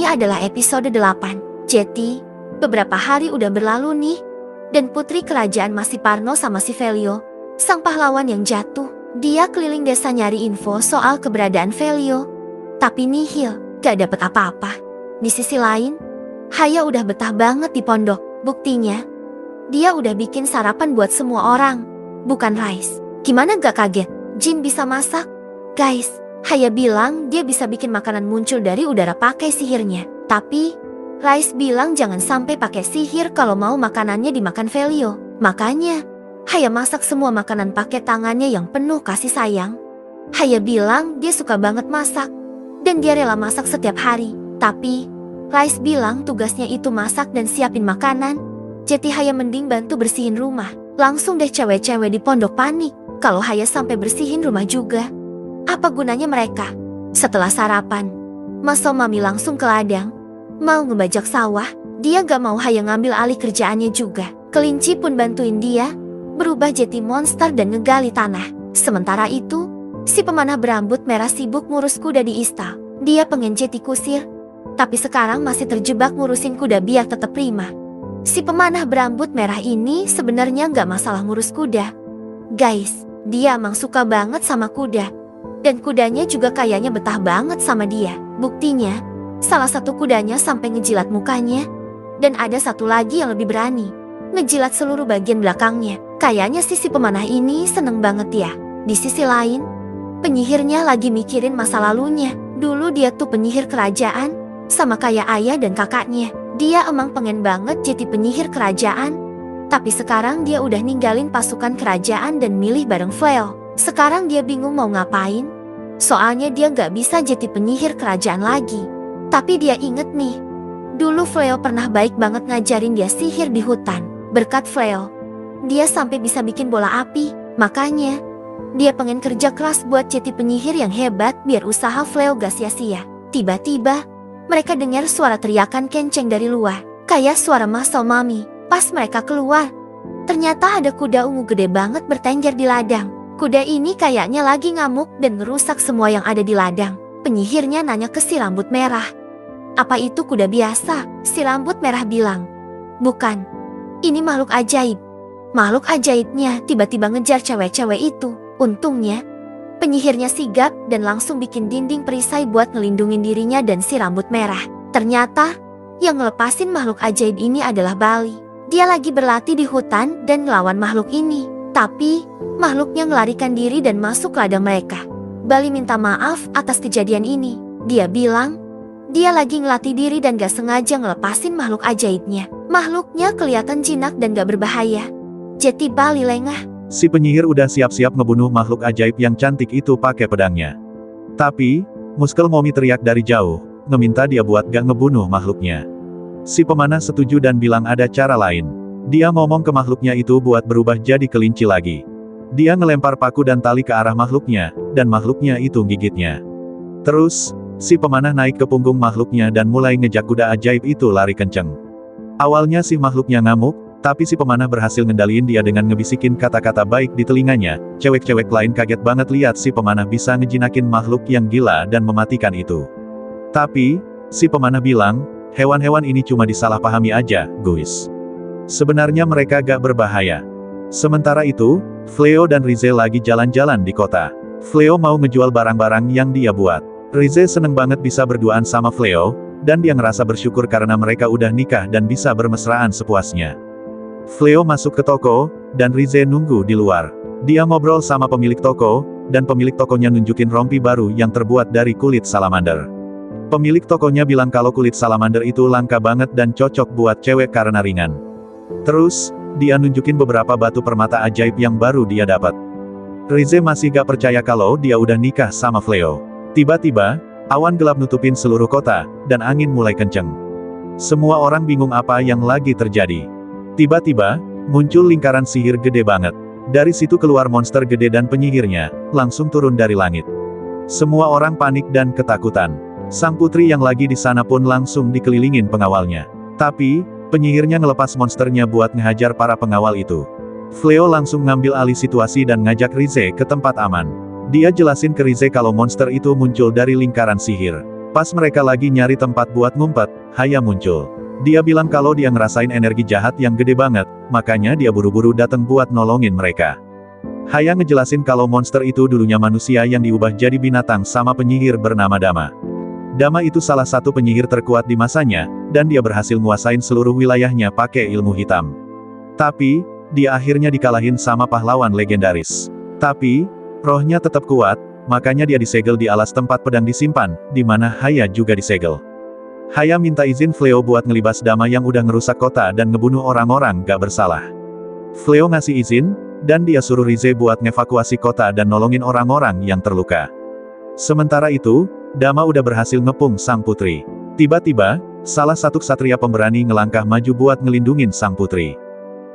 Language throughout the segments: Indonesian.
Ini adalah episode 8. Jetty, beberapa hari udah berlalu nih. Dan putri kerajaan masih Parno sama si Velio, sang pahlawan yang jatuh. Dia keliling desa nyari info soal keberadaan Velio. Tapi nihil, gak dapet apa-apa. Di sisi lain, Haya udah betah banget di pondok. Buktinya, dia udah bikin sarapan buat semua orang. Bukan Rice. Gimana gak kaget? Jin bisa masak? Guys, Haya bilang dia bisa bikin makanan muncul dari udara pakai sihirnya. Tapi Rice bilang jangan sampai pakai sihir kalau mau makanannya dimakan Velio. Makanya Haya masak semua makanan pakai tangannya yang penuh kasih sayang. Haya bilang dia suka banget masak dan dia rela masak setiap hari. Tapi Rice bilang tugasnya itu masak dan siapin makanan. Jadi Haya mending bantu bersihin rumah. Langsung deh cewek-cewek di pondok panik kalau Haya sampai bersihin rumah juga. Apa gunanya mereka? Setelah sarapan, Mas Mami langsung ke ladang. Mau ngebajak sawah, dia gak mau Haya ngambil alih kerjaannya juga. Kelinci pun bantuin dia berubah jadi monster dan ngegali tanah. Sementara itu, si pemanah berambut merah sibuk ngurus kuda di istal. Dia pengen jadi kusir, tapi sekarang masih terjebak ngurusin kuda biar tetap prima. Si pemanah berambut merah ini sebenarnya gak masalah ngurus kuda. Guys, dia emang suka banget sama kuda. Dan kudanya juga kayaknya betah banget sama dia. Buktinya, salah satu kudanya sampai ngejilat mukanya. Dan ada satu lagi yang lebih berani, ngejilat seluruh bagian belakangnya. Kayaknya si pemanah ini seneng banget ya. Di sisi lain, penyihirnya lagi mikirin masa lalunya. Dulu dia tuh penyihir kerajaan, sama kayak ayah dan kakaknya. Dia emang pengen banget jadi penyihir kerajaan. Tapi sekarang dia udah ninggalin pasukan kerajaan dan milih bareng Fleo. Sekarang dia bingung mau ngapain. Soalnya dia gak bisa jadi penyihir kerajaan lagi. Tapi dia inget nih, dulu Fleo pernah baik banget ngajarin dia sihir di hutan. Berkat Fleo, dia sampai bisa bikin bola api. Makanya, dia pengen kerja keras buat jadi penyihir yang hebat biar usaha Fleo gak sia-sia. Tiba-tiba, mereka dengar suara teriakan kenceng dari luar. Kayak suara Mas Mami. Pas mereka keluar, ternyata ada kuda ungu gede banget bertengger di ladang. Kuda ini kayaknya lagi ngamuk dan ngerusak semua yang ada di ladang. Penyihirnya nanya ke si rambut merah. Apa itu kuda biasa? Si rambut merah bilang, bukan. Ini makhluk ajaib. Makhluk ajaibnya tiba-tiba ngejar cewek-cewek itu. Untungnya, penyihirnya sigap dan langsung bikin dinding perisai buat ngelindungin dirinya dan si rambut merah. Ternyata, yang ngelepasin makhluk ajaib ini adalah Bali. Dia lagi berlatih di hutan dan ngelawan makhluk ini. Tapi, makhluknya ngelarikan diri dan masuk ke ladang mereka. Bali minta maaf atas kejadian ini. Dia bilang, dia lagi ngelatih diri dan gak sengaja ngelepasin makhluk ajaibnya. Makhluknya kelihatan jinak dan gak berbahaya. Jadi Bali lengah. Si penyihir udah siap-siap ngebunuh makhluk ajaib yang cantik itu pakai pedangnya. Tapi, Muskel Momi teriak dari jauh, ngeminta dia buat gak ngebunuh makhluknya. Si pemanah setuju dan bilang ada cara lain. Dia ngomong ke makhluknya itu buat berubah jadi kelinci lagi. Dia ngelempar paku dan tali ke arah makhluknya, dan makhluknya itu gigitnya. Terus, si pemanah naik ke punggung makhluknya dan mulai ngejak kuda ajaib itu lari kenceng. Awalnya si makhluknya ngamuk, tapi si pemanah berhasil ngendaliin dia dengan ngebisikin kata-kata baik di telinganya. Cewek-cewek lain kaget banget lihat si pemanah bisa ngejinakin makhluk yang gila dan mematikan itu. Tapi, si pemanah bilang, hewan-hewan ini cuma disalahpahami aja, guys. Sebenarnya mereka gak berbahaya. Sementara itu, Fleo dan Rize lagi jalan-jalan di kota. Fleo mau ngejual barang-barang yang dia buat. Rize seneng banget bisa berduaan sama Fleo, dan dia ngerasa bersyukur karena mereka udah nikah dan bisa bermesraan sepuasnya. Fleo masuk ke toko, dan Rize nunggu di luar. Dia ngobrol sama pemilik toko, dan pemilik tokonya nunjukin rompi baru yang terbuat dari kulit salamander. Pemilik tokonya bilang kalau kulit salamander itu langka banget dan cocok buat cewek karena ringan. Terus, dia nunjukin beberapa batu permata ajaib yang baru dia dapat. Rize masih gak percaya kalau dia udah nikah sama Fleo. Tiba-tiba, awan gelap nutupin seluruh kota, dan angin mulai kenceng. Semua orang bingung apa yang lagi terjadi. Tiba-tiba, muncul lingkaran sihir gede banget. Dari situ keluar monster gede dan penyihirnya, langsung turun dari langit. Semua orang panik dan ketakutan. Sang putri yang lagi di sana pun langsung dikelilingin pengawalnya. Tapi, penyihirnya ngelepas monsternya buat ngehajar para pengawal itu. Fleo langsung ngambil alih situasi dan ngajak Rize ke tempat aman. Dia jelasin ke Rize kalau monster itu muncul dari lingkaran sihir. Pas mereka lagi nyari tempat buat ngumpet, Haya muncul. Dia bilang kalau dia ngerasain energi jahat yang gede banget, makanya dia buru-buru datang buat nolongin mereka. Haya ngejelasin kalau monster itu dulunya manusia yang diubah jadi binatang sama penyihir bernama Dama. Dama itu salah satu penyihir terkuat di masanya, dan dia berhasil nguasain seluruh wilayahnya pakai ilmu hitam. Tapi, dia akhirnya dikalahin sama pahlawan legendaris. Tapi, rohnya tetap kuat, makanya dia disegel di alas tempat pedang disimpan, di mana Haya juga disegel. Haya minta izin Fleo buat ngelibas Dama yang udah ngerusak kota dan ngebunuh orang-orang gak bersalah. Fleo ngasih izin, dan dia suruh Rize buat ngevakuasi kota dan nolongin orang-orang yang terluka. Sementara itu, Dama udah berhasil ngepung sang putri. Tiba-tiba, salah satu ksatria pemberani ngelangkah maju buat ngelindungin sang putri.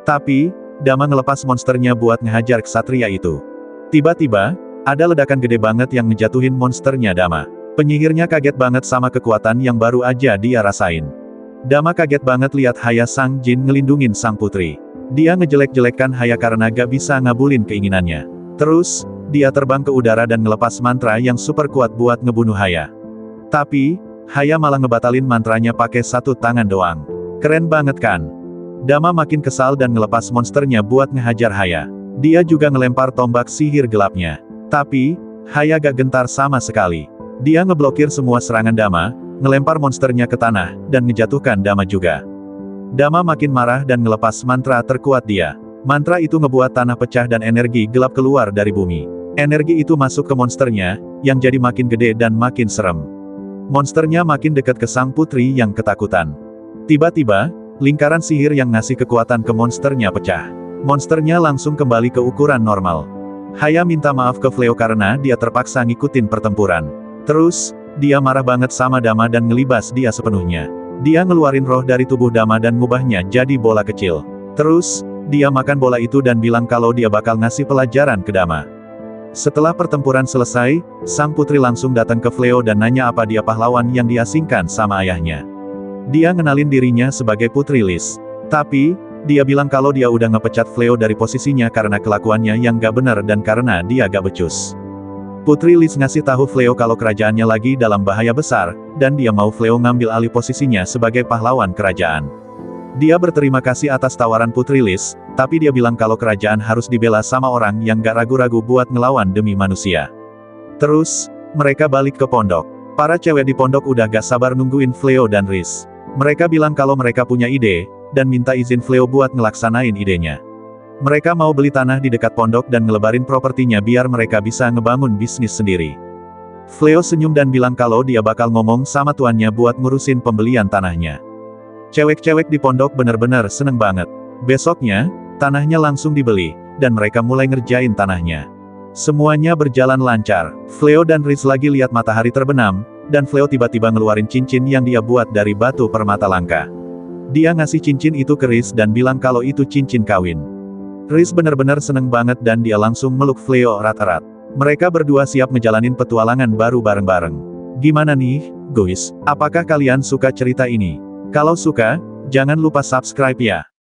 Tapi, Dama ngelepas monsternya buat ngehajar ksatria itu. Tiba-tiba, ada ledakan gede banget yang ngejatuhin monsternya Dama. Penyihirnya kaget banget sama kekuatan yang baru aja dia rasain. Dama kaget banget lihat Haya sang jin ngelindungin sang putri. Dia ngejelek-jelekkan Haya karena gak bisa ngabulin keinginannya. Terus, dia terbang ke udara dan ngelepas mantra yang super kuat buat ngebunuh Haya. Tapi, Haya malah ngebatalin mantranya pakai satu tangan doang. Keren banget kan? Dama makin kesal dan ngelepas monsternya buat ngehajar Haya. Dia juga ngelempar tombak sihir gelapnya. Tapi, Haya gak gentar sama sekali. Dia ngeblokir semua serangan Dama, ngelempar monsternya ke tanah, dan ngejatuhkan Dama juga. Dama makin marah dan ngelepas mantra terkuat dia. Mantra itu ngebuat tanah pecah dan energi gelap keluar dari bumi. Energi itu masuk ke monsternya, yang jadi makin gede dan makin serem. Monsternya makin dekat ke sang putri yang ketakutan. Tiba-tiba, lingkaran sihir yang ngasih kekuatan ke monsternya pecah. Monsternya langsung kembali ke ukuran normal. Haya minta maaf ke Fleo karena dia terpaksa ngikutin pertempuran. Terus, dia marah banget sama Dama dan ngelibas dia sepenuhnya. Dia ngeluarin roh dari tubuh Dama dan ngubahnya jadi bola kecil. Terus, dia makan bola itu dan bilang kalau dia bakal ngasih pelajaran ke Dama. Setelah pertempuran selesai, sang putri langsung datang ke Fleo dan nanya apa dia pahlawan yang diasingkan sama ayahnya. Dia ngenalin dirinya sebagai Putri Lis. Tapi, dia bilang kalau dia udah ngepecat Fleo dari posisinya karena kelakuannya yang gak bener dan karena dia gak becus. Putri Lis ngasih tahu Fleo kalau kerajaannya lagi dalam bahaya besar, dan dia mau Fleo ngambil alih posisinya sebagai pahlawan kerajaan. Dia berterima kasih atas tawaran Putri Lis, tapi dia bilang kalau kerajaan harus dibela sama orang yang gak ragu-ragu buat ngelawan demi manusia. Terus, mereka balik ke pondok. Para cewek di pondok udah gak sabar nungguin Fleo dan Riz. Mereka bilang kalau mereka punya ide, dan minta izin Fleo buat ngelaksanain idenya. Mereka mau beli tanah di dekat pondok dan ngelebarin propertinya biar mereka bisa ngebangun bisnis sendiri. Fleo senyum dan bilang kalau dia bakal ngomong sama tuannya buat ngurusin pembelian tanahnya. Cewek-cewek di pondok bener-bener seneng banget. Besoknya, tanahnya langsung dibeli, dan mereka mulai ngerjain tanahnya. Semuanya berjalan lancar. Fleo dan Riz lagi lihat matahari terbenam, dan Fleo tiba-tiba ngeluarin cincin yang dia buat dari batu permata langka. Dia ngasih cincin itu ke Riz dan bilang kalau itu cincin kawin. Riz bener-bener seneng banget dan dia langsung meluk Fleo erat-erat. Mereka berdua siap ngejalanin petualangan baru bareng-bareng. Gimana nih, guys? Apakah kalian suka cerita ini? Kalau suka, jangan lupa subscribe ya.